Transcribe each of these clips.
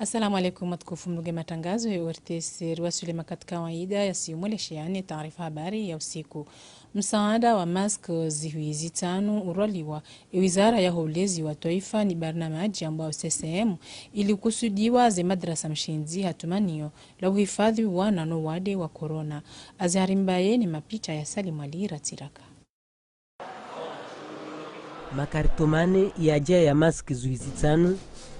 Assalamu alaikum matukufu mnuge matangazo ya RTS ruwasulema katika kawaida yasiyomwelesheani taarifa habari ya usiku. Msaada wa mask zihuizi tano uroliwa wizara ya ulezi wa taifa ni barnamaji ambao CCM ili kusudiwa ze madrasa mshinzi hatumanio la uhifadhi wana no wade wa corona. Azarimbaye ni mapicha ya Salim Ali Ratiraka. Makartomane yaja ya mask zuizi tano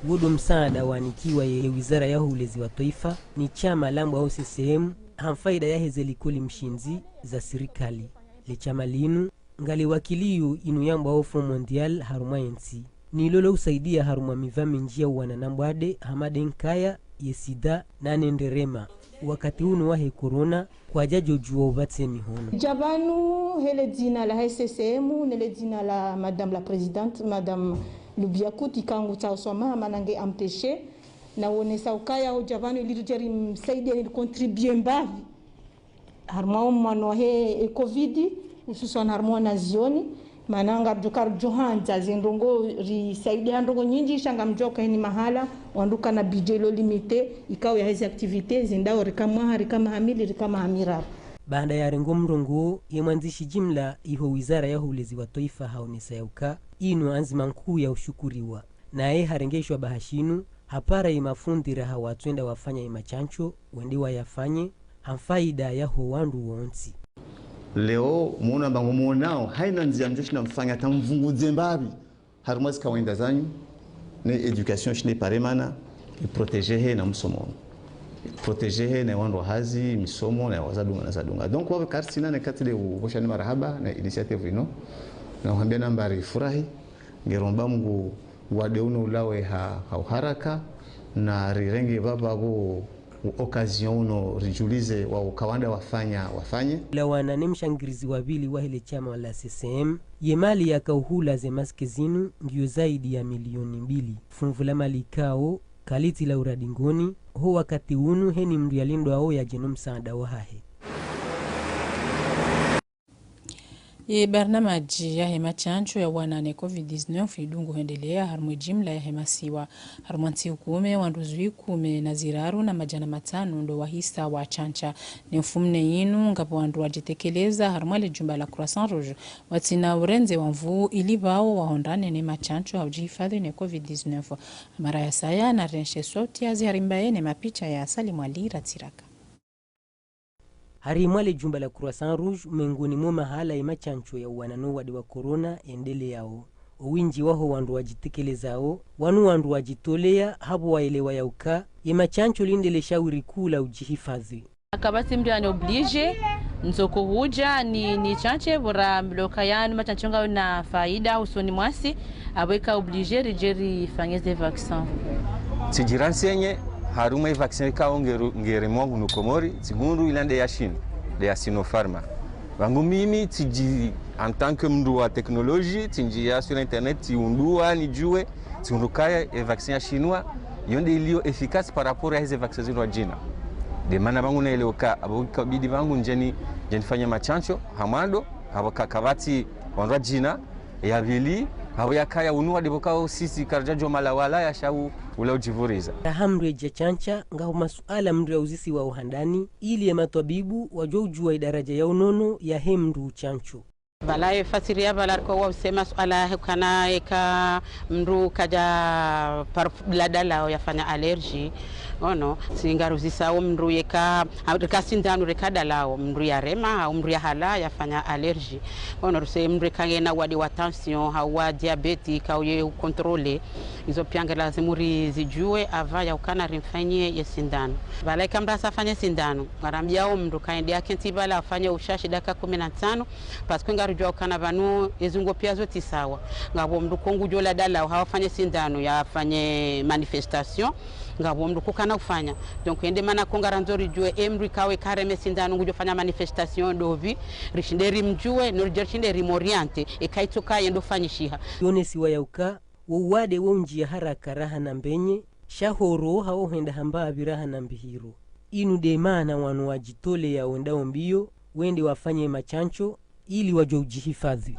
wudu msaada wanikiwa ya wizara ya ulezi wa taifa ni chama lambu au CCM hamfaida ya hezelikoli mshinzi za serikali. Le chama linu ngali wakiliyo inu yambu au Fond Mondial haruma yensi. Ni lolo usaidia haruma mivami njia wananambwade hamade nkaya yesida na nenderema. Wakati unu wahe corona kwa jajo juwa ubatse mihono. Jabanu hele dina la CCM nele dina la Madame la Présidente, Madame Lubiakuti kangu chaosoma manange amteshe na wonesa ukaya ho Jabanu ilirujeri msaidia ili contribuer mbavi. Harmao mwano he COVID hususan harmao na zioni mananga jokar johanja zindongo risaidia handongo nyingi shanga mjoka ni mahala wanduka na bijelo limite ikao ya hizi activite zindao rikama hamili rikama hamira. Baada ya rengo mrongo ya mwanzishi jimla iho wizara ya ulezi wa taifa haonesa yauka inu anzima nkuu ya ushukuriwa na harengeshwa bahashinu hapara imafundira hawatwenda wafanya imachancho wendiwa yafanye hamfaida ya ho wandu wonsi. Leo muona bango muonao haina nzia mjoshi na mfanya tamvunguze mbabi harumwazi kawaida zanyu ne education shine paremana iprotegehe na msomo protegehe na wandu hazi misomo na wazadunga na zadunga donc wawe karsina ne katile uboshani marahaba na initiative ino na uhambia nambari furahi ngeromba mungu wadeuno ulawe haraka na rirenge baba go occasion uno rijulize wa ukawanda wafanye la wana mshangirizi wabili wa hele chama la CCM yemali ya kauhula ze maske zinu ngiyo zaidi ya milioni 2 funvula malikao kaliti la uradingoni ho wakati unu heni mdu ya lindo ao ya jenu msaada wa hahe. Barnamaji ya hema chancho ya wanane COVID-19 idungu hendelea harmu jimla ya hema siwa. Harmanti ukume, wanduzui kume na ziraru na majana matano ndo wahisa wa chancha. Ni mfumne inu ngapo wandu wajitekeleza harumale jumba la Croissant Rouge. Watina urenze wamvu ili bao wahondane ne machancho haujihifadhi ne COVID-19. Mara ya saya na renshe soti ya ziharimbaye ne mapicha ya Salim Ali Ratiraka. Harimwale jumba la Croissant Rouge mengoni mwa mahala ya machancho ya wanano wadi wa corona endele yao. Uwinji waho wandu wajitekelezao, wanu wandu wajitolea habu waelewa yauka, ya machancho lindele shawiri kula ujihifadhi. Akabati mdi oblige nzoko huja ni chanche bora mloka yanu machanchonga na faida usoni mwasi abweka oblige rijeri fanyeze vaccin. Tijiransenye haruma vaccin kao ngere mwangu nukomori tigundu ilande ya Chine de ya Sinopharma wangu mimi tiji en tant que mdu wa teknoloji tinjia sur internet tiundua nijue tiundukaya vaccin ya chinois yonde ilio efficace par rapport à ces vaccins zino jina de mana bangu na eleoka abukabidi bangu njeni fanya machancho hamando abakakavati wanwa jina ya vili hao yakaya unua dibokao sisi karjajo malawala ya shau ula ujivuriza. Hamre ya chancha ngao masuala mdu ya uzisi wa uhandani ili ya matabibu wajua ujua idaraja ya unono ya hemdu chancho. Balaye fasiria balarko wa usema suala kana eka mru kaja bladala yafanya allergy ono singaru zisao mru yeka sindanu rekada lao mru ya rema au mru ya hala yafanya allergy ono ruse mru kangena wadi wa tension hawa diabetic au ye controle hizo pianga lazimuri zijue ava ya ukana rimfanyie ye sindano balaye kamra safanye sindano ngaramjao mru kaendea kentibala afanye ushashi dakika 15 parce rujua kana banu ezungo pia zote sawa ngabo mdu kongu jola dala hawafanye sindano yafanye manifestation ngabo mdu kukana ufanya donc ende mana kongara nzori jue emru kawe kareme sindano ngujo fanya manifestation dovi rishinderi mjue no rishinderi moriente ekaitoka yendo fanyishiha yone siwa yauka wowade wonji ya haraka raha na mbenye shahoro hao henda hamba abiraha na mbihiro inu de mana wanu wajitole ya wendao mbio wende wafanye machancho ili wajua ujihifadhi.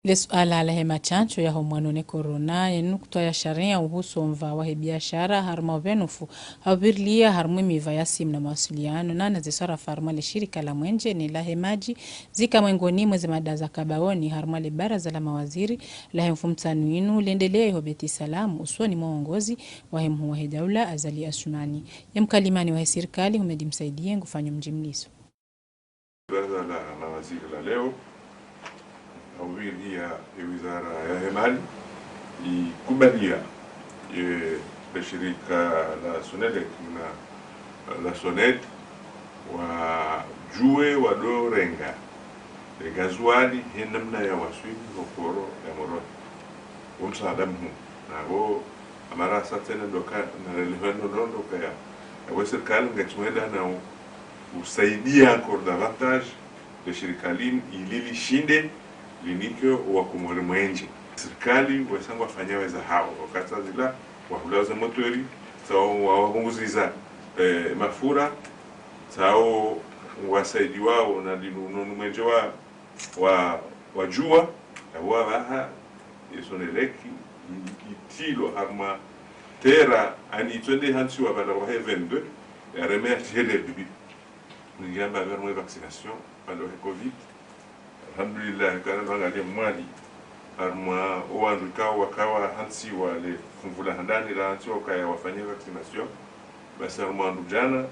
Le suala la hema chancho ya homwanone corona yenukutwa ya sharia uhusu mva wa biashara harma venufu hawirlia harmu miva ya simu na mawasiliano na nazisara farma le shirika la mwenje ni la hemaji zika mwengoni mwezi madaza kabaoni harma le baraza la mawaziri la hemfumtanuinu lendelea hobeti salamu uswani mwongozi wa hemhu wa hidaula Azali Asumani ya mkalimani wa serikali humedi msaidie ngufanya mjimliso. Baraza la mawaziri la leo ya wizara ya mali ikubalia la shirika la Sonelec na la Sonet wajue wadorenga gazuali namna ya waswili wakoro ya moroni umsaada mhu nabo amara satena doka na relevando ndoka ya serikali ngachumeda na usaidia encore davantage de shirikalin ilili shinde linikyo wa kumori mwenje serikali wasangwa fanya weza hao wakati zila wahulaza motori sawa wahunguziza mafura sawa wasaidi wao na dinunu mwenje wa jua wa baha Soneleki itilo harma tera ani twende hansi wa bala wa 22 ya remercier les bibi ngamba vers vaccination pendant le Covid. Alhamdulillah kana bangalia mwali harma oanduka wakawa hansi wale kumvula handani la hansi wakaya wafanyia vaccination basi harma ndujana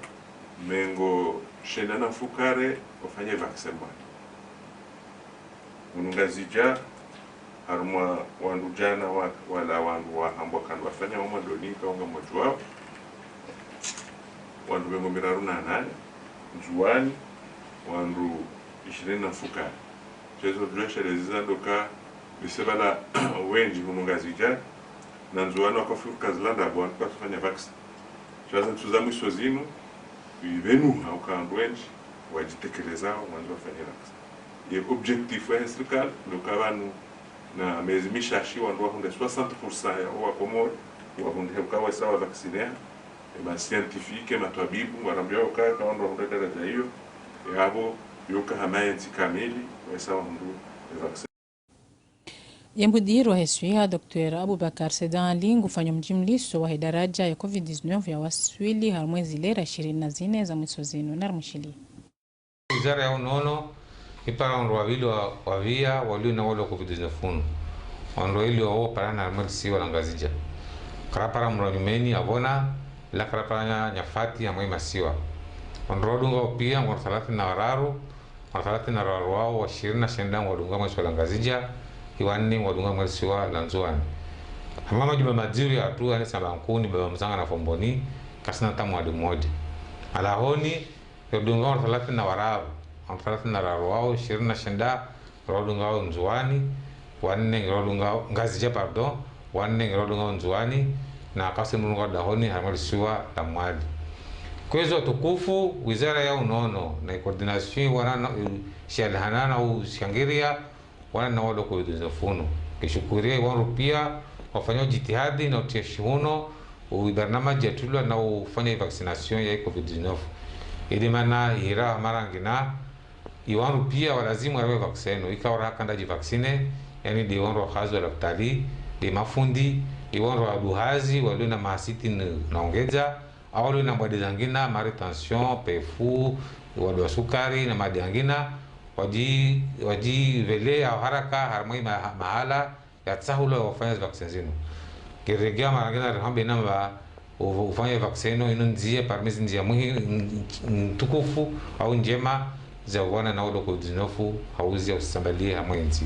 mengo shenana fukare wafanyia vaccin unungazija harma wandujana wala wandu wa hambwa kan wafanya doni kaunga mojwao wandu wengo miraruna nane njuani wandu 20 na fukare chezo dresha lezisandoka bisebala wenji hunungazija na njuani wakafuka zilanda bwana kwa kufanya vaccine chaza tuzamu isozinu bivenu hauka wenji wajitekelezao wandu wafanya vaccine ye objectif wa serikali ndokabanu na mezimisha shi wandu wahunde 60% ya wa Komoro wahunde ukawa sawa vaccinaire ma scientifique matabibu warambia ukaya kwa wandu wahunde daraja hiyo yabo yuka hamayenzi kamili wa sawa hundu vaccine. Yembudiru heswia Dr. Abubakar Sedan Lingu fanya mjimliso wa daraja ya COVID-19 ya waswili harmwezi lera 24 za mwesozino na mshili. Wizara ya unono ipara wandu wawili wavia walio na wale COVID-19 wandu ili wao parana harmwezi wala ngazija karapara mranyumeni avona la karapara nyafati ya mwema siwa wandu wadunga pia wandu 34 wao wa 20 wadunga mwezi wala ngazija iwanni wadunga mwezi wa lanzuani hamama juba madiri ya atu ane sabankuni baba mzanga na fomboni kasina tamu wadi mwodi alahoni yodunga wandu 34 wao 20 wadunga wao nzuani wanne wadunga ngazija pardon wanne wadunga nzuani na kasi mrunga dahoni hamalisiwa tamwadi kwezo tukufu wizara ya unono na coordination wana shalhanana au shangiria wana na wale COVID-19 kishukuria wangu pia wafanya jitihadi na utieshuno ubarnamaji yatulwa na ufanya vaccination ya COVID-19 ili maana ira marangina iwangu pia walazimu wawe vaccine ikawa kanda vaccine yani di wangu hazo la daktari di mafundi iwangu waduhazi walio na mahasiti naongeza au na mbadi zangina maretention pefu wadu sukari na madi zangina waji vele au haraka harmoi mahala ya tsahula wafanya vaccine zinu kiregea marangina rahambe namba ufanya vaccine ino nzia parmezi nzia muhimu tukufu au njema za wana na wado COVID-19 hauzi ya usambalia hamwenzi.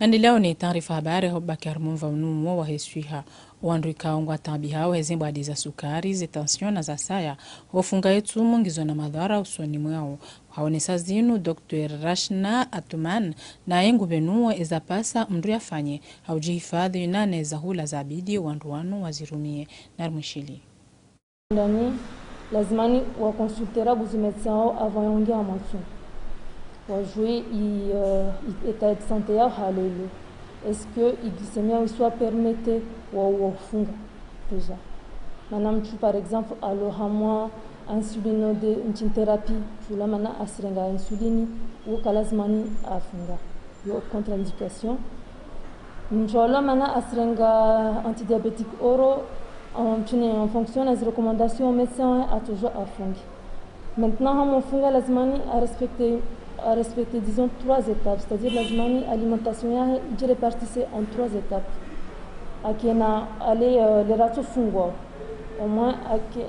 Nandilao ni taarifa habari hobaki harumva unumu wa heswiha wandu ikaongwa tambi hao hezimbo adiza sukari zetension na za saya hofunga yetu mungizo na madhara usoni mwao haonesa zinu Dr. Rashna Atuman na yengu benuwa eza pasa mdu yafanye haujihifadhi nane za hula za bidi wandu wanu wazirumie narmushili ndani lazimani wa consultera buzi médecin avant yongia amatsu wajui état de santé yao halelo est-ce que glycémie soit permettre wa funga déjà manam tu par exemple alohamwa insuline de thérapie fula mana asirenga insuline ou kalazmani afunga contre-indication. Njolo mana asrenga antidiabétique oro en fonction des recommandations au médecin a toujours à fond. Maintenant, on fait la zmani à respecter disons 3 étapes, c'est-à-dire la zmani alimentation est répartie en 3 étapes. Akena aller les ratos fungo. Au moins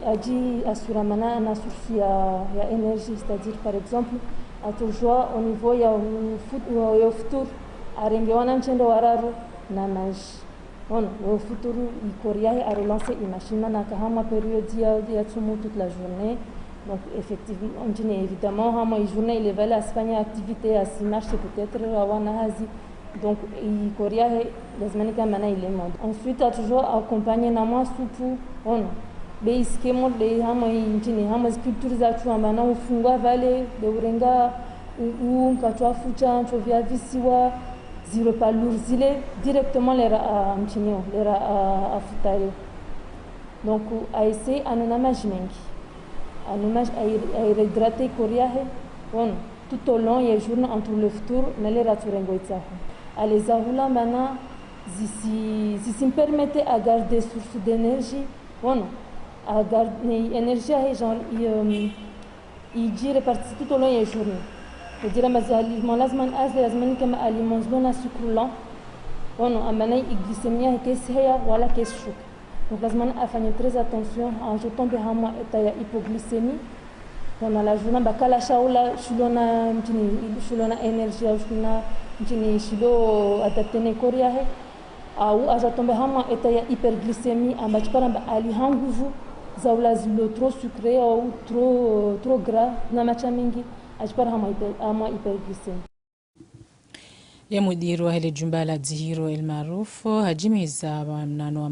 aji assura mana na source ya énergie, c'est-à-dire par exemple à toujours au niveau ya futur arenge wana mchendo wararo na maji. On au futur il koria a relancer imagine na kahama période ya tsumu toute la journée. Donc effectivement on dit évidemment hama journée il va la Espagne activité à si marche peut-être awana hazi. Donc il koria lazima kama mana ile monde. Ensuite a toujours accompagner na moi supu on be skemo de hama injini hama sculpture za tu amana ufungwa vale de urenga nkatwa fucha chovia visiwa zero palur zile directement les amchinio les a futare. Donc a essayer anona majmengi anona a hydrater koria on tout au long des journées entre le futur na les raturengo itsaho. Les ahula mana si me permettait à garder source d'énergie, bon, à garder énergie genre il dit réparti tout au long des journées. Je dirais mais aliment lazman azman comme aliment non succulent. Bon, amana glycémie que c'est voilà que c'est choc. Donc lazman à faire très attention en jetant de hama et hypoglycémie. On a la journée bakala shaula shulona énergie shulona njini shilo atatene koria he au azatombe hama eta ya hyperglycémie ambachipara ali hanguvu za ulazilo trop sucré ou trop gras na macha mingi achipara hama hyperglycémie. Ya mudiru wa hile jumba la Dzihiro el maarufu hajimiza mnano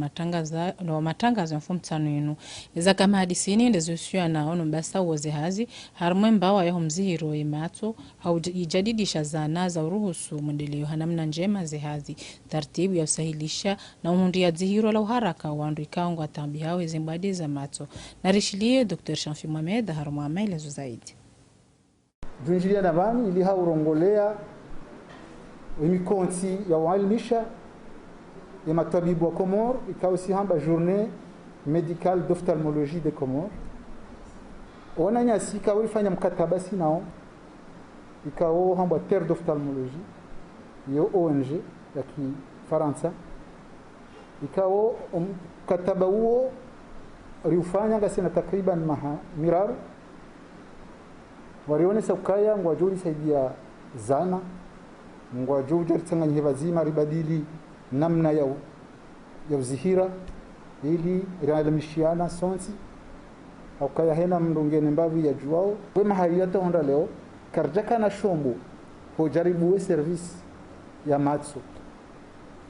wa matangazo mfumu tano yinu eza kama hadisini ndezo suya naono mbasa uoze hazi harumwe mbawa ya humzihiro imato haujadidisha zana za uruhusu mwendeleo hanamna njema ze hazi tartibu ya usahilisha na umundi ya Dzihiro la uharaka wandu ikaungu atambi hao ezimbadi za mato narishilie Dr. Shamfi Mohamed harumwa maelezo zaidi. Dunjilia nabani ili haurongolea imikonti ya waalimisha ya matabibu wa Comores ikawa si hamba journée médicale d'ophtalmologie de Comores wananyasi ikawa ifanya mkataba si nao ikawa hamba terre d'ophtalmologie yo ONG ya Kifaransa ikawa mkataba huo riufanya ngasi na takriban miraru warionesa ukaya ngwajuli saidia zana ngwajuli tsanganya vazima ribadili namna ya uzihira ili iralimishiana sonsi ukaya hena mndongene mbavi ya juao wema hayata honda leo karjaka na shombo hojaribu we service ya matso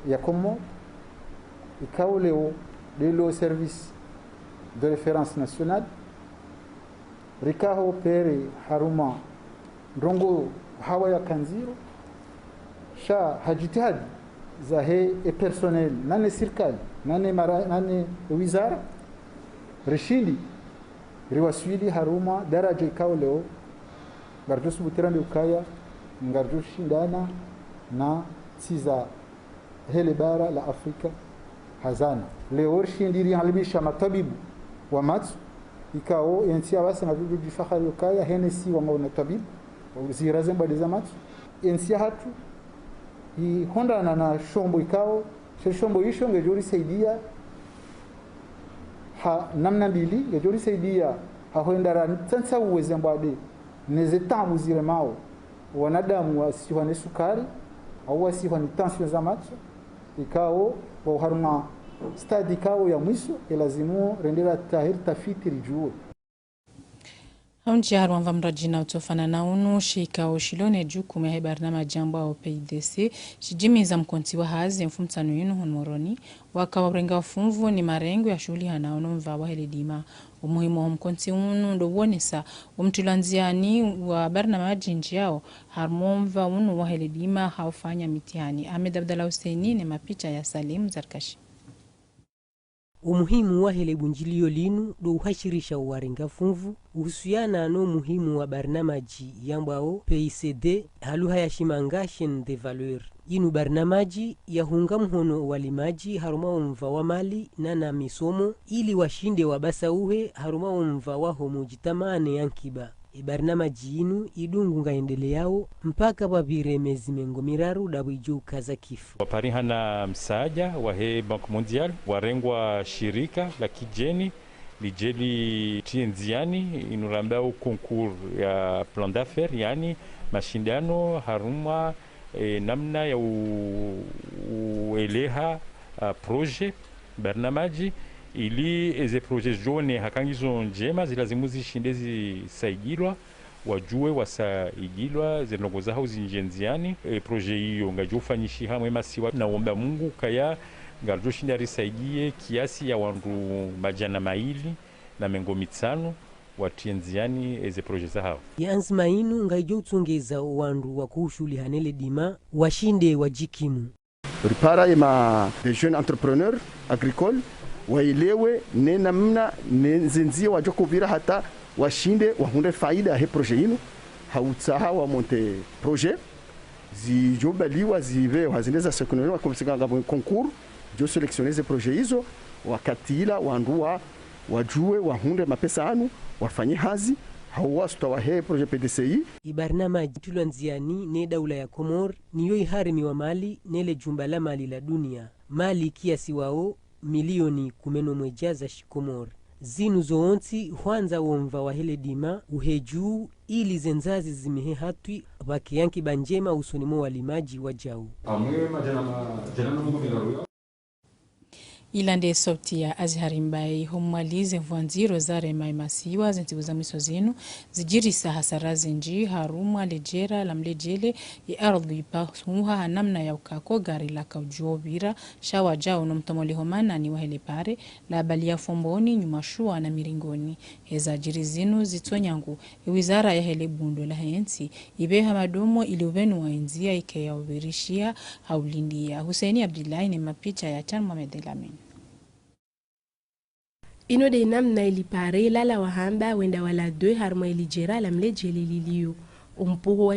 ya komo ikawo leo le service de référence nationale rikaho pere haruma ndongo hawa ya kanziro sha hajitihadi za he personnel nane serikali nane wizara rishili riwaswili haruma daraja ikawo leo ngarjo subutirande ukaya ngarjo shindana na siza hele bara la Afrika hazana leo shindiri halimisha matabibu wa matsu ikao yensia basi na bibi jifahari ukaya henesi wa mauna tabibu ziraze mbadi za matsu yensia hatu i honda na shombo ikao shombo isho ngejuri saidia ha namna mbili ngejuri saidia ha hoendara tsansa uweze mbade nezetamu zire mao wanadamu wasiwane sukari au wasiwane tension za matsu ikao wa haruma stadi kao ya mwisho elazimu rendera tahir tafiti rijuo Haunji harwamva mrajina utofana na unu shika ushilone juku mehe barnama jambo au PIDC shijimiza mkonti wa hazi mfumtanu yinu honmoroni waka warenga wafumvu ni marengu ya shuli hanaono mvawa helidima umuhimu wa mkonti unu ndo uonesa umtulanziani wa barnama jinji yao harmomva unu wa helidima haufanya mitihani. Ahmed Abdallah Husseini ni mapicha ya Salim Zarkashi. umuhimu wa hele bunjilio linu do uhashirisha uwarenga funvu uhusiana no muhimu wa barnamaji yambao PICD haluha ya shimangashen de valeur. Inu barnamaji ya hunga mhono walimaji haruma umva wa mali na misomo ili washinde wabasa uhe haruma umva wa homo jitamane yankiba. Barnamaji inu idungu ngaendele yao mpaka wabire mezi mengo miraru dawijo kaza kifu. Waparihana msaada wa he Bank Mondial warengwa shirika la kijeni lijeli tienziani inurambao konkur ya plan d'affaires yani mashindano haruma namna ya ueleha projet barnamaji ili eze projet jone hakangizo njema zilazimu zishinde zisaigilwa wajue wasaigilwa zinongoza hao zinjenziani projet hiyo ngajofanyishi hamwe masiwa naomba Mungu kaya ngarjoshinda risaigie kiasi ya wandu majana maili na mengo mitsano watienziani eze projet za hao yanzima inu ngaijotsongeza wandu wakushuli hanele dima washinde wajikimu ripara ima des jeunes entrepreneurs agricoles wailewe nena mna nzenzie wajokuvira hata washinde wahunde faida he projet inu hautsaha wa monte projet zijobaliwa zive hazindeza sekunoni wakomsika concours jo selectionner ze projet hizo wakati ila wandu wajue wahunde mapesa anu wafanye hazi hawasta wa he projet PDCI. Barnamaji tulanziani ne daula ya Komor niyo iharimi wa mali nele jumba la mali la dunia mali kiasi wao milioni 11 za shikomor zinu zoonti huanza womva wa hele dima uheju ili zenzazi zimehe hatui waki yanki banjema usonimo walimaji wajau amwe majana mungu milaruyo ilande sauti ya Azhari Mbai homalize vwanziro zare maimasiwa zintibuza miso zinu zijirisa hasara zinji haruma lejera la mlejele ya ardhi ipasuha hanamna ya ukako gari la kaujubira shawa jao no mtomoli homana ni wahele pare la balia fomboni nyumashua na miringoni heza jirizinu zitonyangu wizara ya hele bundo la hensi ibeha madomo iliuvenu wa enzia ike ya ubirishia haulindia. Husaini Abdullahi ni mapicha ya Chan Mohamed Elamin. Ino de namna ilipare lala wahamba wenda wala 2 harma ilijera la mlejele liliyo. Umpuho wa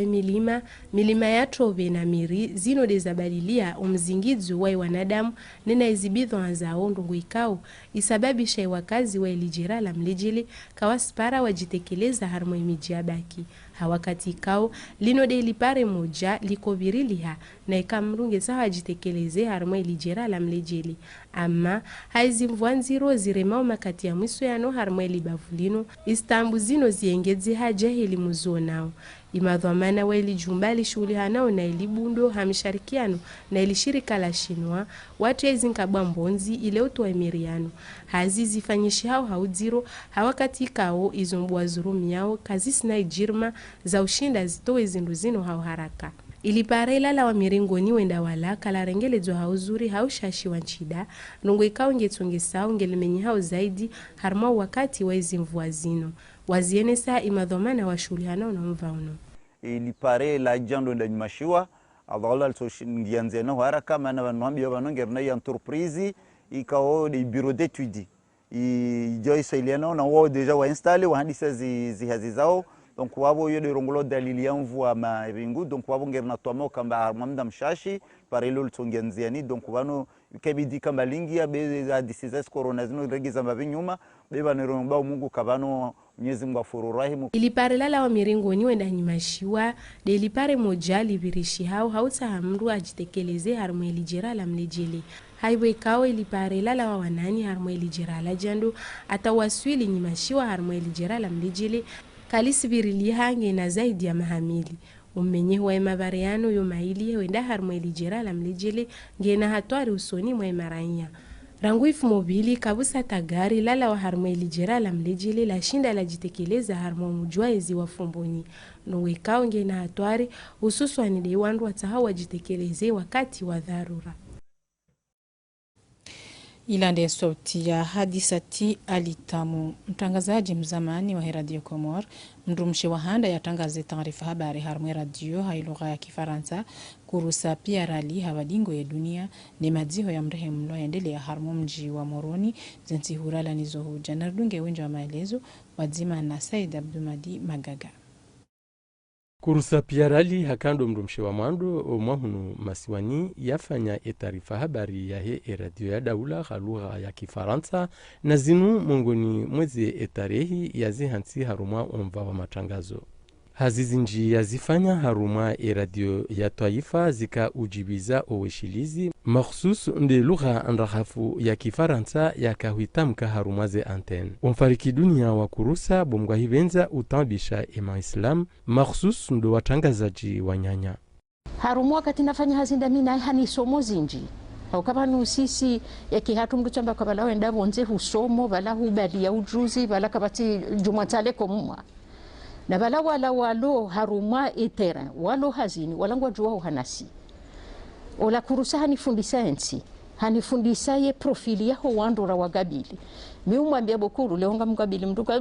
milima ya trove na miri zino de zabadilia umzingizu wa wanadamu nena izibidho anzao ndungu ikao isababisha wakazi wa ilijera la mlejele kawaspara wajitekeleza harma imijiabaki. Hawakati ikao lino de ilipare moja liko viriliha na ikamrunge sawa jitekeleze harma ilijera la mlejele. Ama haizi mvuanziro ziremao makati ya mwiso yano harma ilibavulino istambu zino ziengezi haja hili muzo nao. Imadhamana wa ili jumbali shuli hanao na ili bundo hamisharikiano na ili shirika la shinwa watu ya zinkabwa mbonzi ile utuwa emiriano. Hazi zifanyishi hao haudziro hawakati kao izumbuwa zurumi yao kazisi na ijirma za ushinda zitowe zinduzino hao haraka. Ilipare ilala wa miringoni wenda wala kala rengelezo hauzuri haushashi wanchida nungu ikao ngetungisao ngelimenyi hao zaidi harma wakati wa izi mvua zino wazienesa imadhomana wa shuli hanao na mvauno. Ilipare la jando nda nyumashiwa adhala ngianze na haraka mana wanwambia wanongerna ya entreprise ikao de bureau d'études ijoisa iliano na wao deja wa installe wa handisa zihazi zao donc wabo yo de rongolo dalili ya mvua maringu donc wabo ngerna tomo kamba mwamda mshashi parelo tsongenziani donc wano kebidi kamba lingi ya be za disease corona zino regeza mabinyuma beba neromba Mungu kabano Mwenyezi Mungu afururahimu. Ilipare lala wa miringoni wenda nyimashiwa de ilipare moja libirishi hao hauta hamru ajitekeleze harma ilijera la mlejele. Haiwe ikao ilipare lala wa wanani harma ilijera la jando atawaswili nyimashiwa harma ilijera la mlejele kalisi birili hange na zaidi ya mahamili. Umenye wa mavariano yo maili wenda harma ilijera la mlejele ngena hatwari usoni mwa maranya. Ranguifu mobili kabusa tagari lala wa harma ilijera la mlejele la shinda la jitekeleza harma mujwaezi wa fumboni. Nungekao ngena hatwari ususu wanide wandu watahawa jitekeleze wakati wa dharura. Ila ndiye sauti ya Hadisati Alitamu, mtangazaji mzamani wa Radio Komor, mrumshi wa handa yatangaze taarifa habari harmwe radio hailugha ya Kifaransa kurusa pia rali habadingo ya dunia ni madziho ya mrehemu lo endelea harmu mji wa Moroni zensi hurala nizohu janardunge wenjo wa maelezo wadzima na Said Abdumadi Magaga. Kurusa piarali hakando mrumshe wa mwando mwahunu masiwani yafanya etarifa habari ya he radio ya daula ghalugha ya Kifaransa na zinu mongoni mwezi etarehi ya zihansi harumwa omva wa matangazo. Hazizi nji yazifanya haruma radio ya taifa zika ujibiza oweshilizi makhsus nde lugha andrakhafu ya Kifaransa ya kahuitamka haruma ze antenne. Umfariki dunia wa kurusa bomgwa hivenza utambisha ema Islam makhsus ndo watangazaji wanyanya. Haruma wakati nafanya hazinda mina hani somo zinji. Kama nusisi ya kihatu mdu chamba kabala wenda vonze husomo wala hubali ya ujuzi wala kabati jumatale komumwa. Na bala wala walo haruma etera walo hazini wala ngwa juwa hanasi ola kurusa hanifundisa ensi hanifundisa ye profili ya wandora wagabili miumwambia bokuru leonga mgabili mduka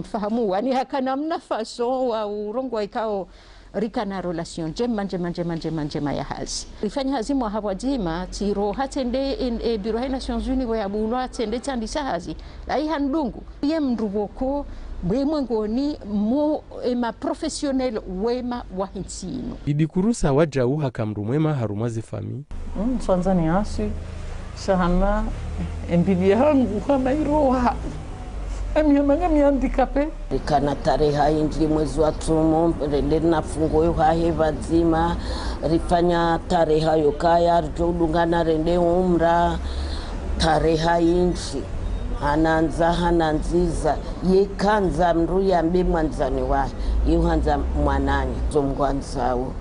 fahamu wani hakana mnafaso wa urongo ikao rikana relation jema ya hazi ifanya hazimu hawajima tiro hatende biro ya Nations Unies wa bulwa atende tandisa hazi lai handungu ye mruboko mwengoni mo ema professionnel wema wa hinsino. Bibi Kurusa waja uha kamrumwema harumazi fami. Tanzania asi sana mbibi yangu kama iroha. Ami handikape. Rikana tarehe inji mwezi wa tumo rende nafungo yo hahe vazima rifanya tarehe yo kaya rjodungana rende umra tarehe inji hananza hananziza yekanza mru yambe mwanzani wa yuhanza mwanani zomgwanzawo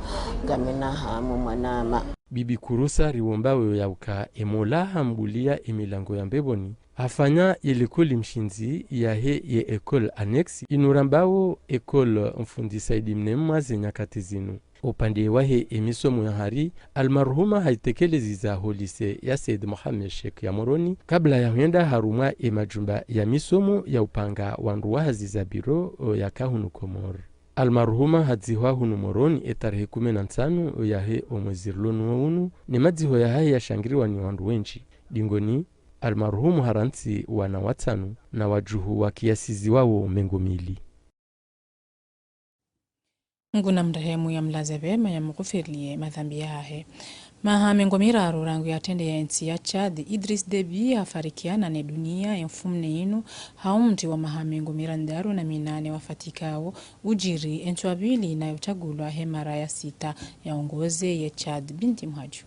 gamena hamu mwanama. Bibi Kurusa riwombawe yauka emola hambulia emilango ya mbeboni afanya yelikoli mshinzi ya he ye ekol annex inurambao ekol mfundisa idimnemwa zenyakati zinu. Upande wahe emisomo ya hari almarhuma haitekeleza holise ya Said Mohamed Sheikh ya Moroni kabla ya huenda haruma emajumba ya misomo ya upanga wanduwa haziza biro ya kahunu Komor. Almarhuma hadziwa hunu Moroni etarehe 15 ya he omwezirlonu unu ni madziho ya hai ya shangiriwa ni wandu wenchi dingoni almarhumu haransi wana watanu na wajuhu wa kiasizi wao mengomili. Nguna mrehemu ya mlaze vema ya mkufirlie madhambi yahe. Mahamengo miraru rangu ya tende ya nchi ya Chad Idris Deby hafarikiana ne dunia ya mfumne inu haumti wa mahamengo mirandaru na minane wafatikao ujiri enchwabili inayotagulwa hemara ya sita ya ongoze ya Chad binti Mhaju.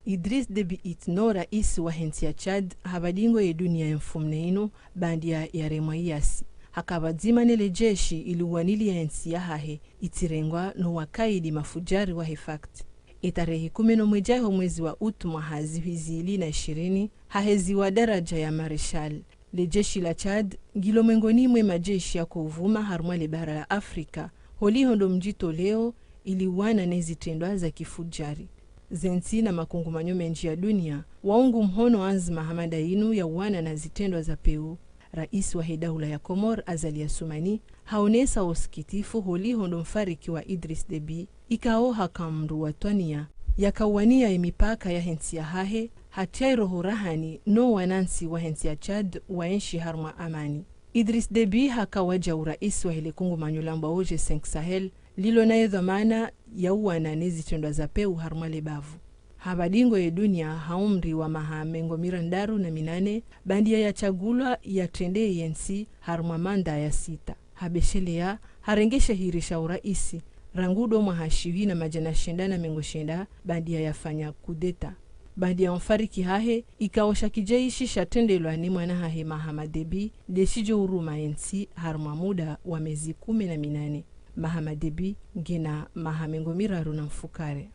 Idris Deby Itno rais wa hensi ya Chad habadingo ya dunia ya mfumne inu bandia ya remaiasi. Hakabadzima nele jeshi iluwanili ya hensi ya hahe itirengwa no wakaidi mafujari wa hefakti. Itarehi 11 mwezi wa utmwa haziwizili na 20 hahezi wa daraja ya mareshal. Le jeshi la Chad ngilo mengoni mwe majeshi ya kuvuma harumwa le bara la Afrika holi hondo mjito leo iliwana nezi tendwa za kifujari. Zensi na makungumanyo menji ya dunia waungu mhono azma hamada inu ya wana na zitendwa za peu. Rais wa daula ya Komor Azali Assoumani haonesa usikitifu holi hondo mfariki wa Idris Deby ikao hakamru watwania yakawania imipaka ya hensi ya hahe hatia roho rahani no wanansi wa hensi ya Chad waenshi harma amani. Idris Deby hakawaja urais wa hile kungu manyulamba oje 5 Sahel lilo na dhamana ya uwana nezi tendwa za peu harma lebavu. Habadingo ya dunia haumri wa mahamengo mirandaru na minane bandia ya chagulwa ya tende yensi harumamanda ya sita. Habeshelea harengesha hirisha uraisi rangudo mahashiwi na majana shenda na mengo shenda bandia ya fanya kudeta. Bandia mfariki hahe ikaosha kijaishi shatendelwa ni mwana hahe Mahama Deby deshijo uruma yensi harumamuda wa mezi 18. Mahama Deby ngena mahamengo miraru na mfukare.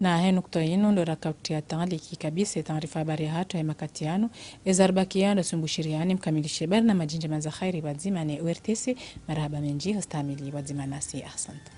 Na henu kutoyinu ndo rakautia tangaliki kabisa taarifa habari hatu ya makatiano ezarbakiano sumbushiriani mkamilishe bari na majinja maza khairi wadzima ne URTC marhaba menji hostamili wadzima nasi ahsanta.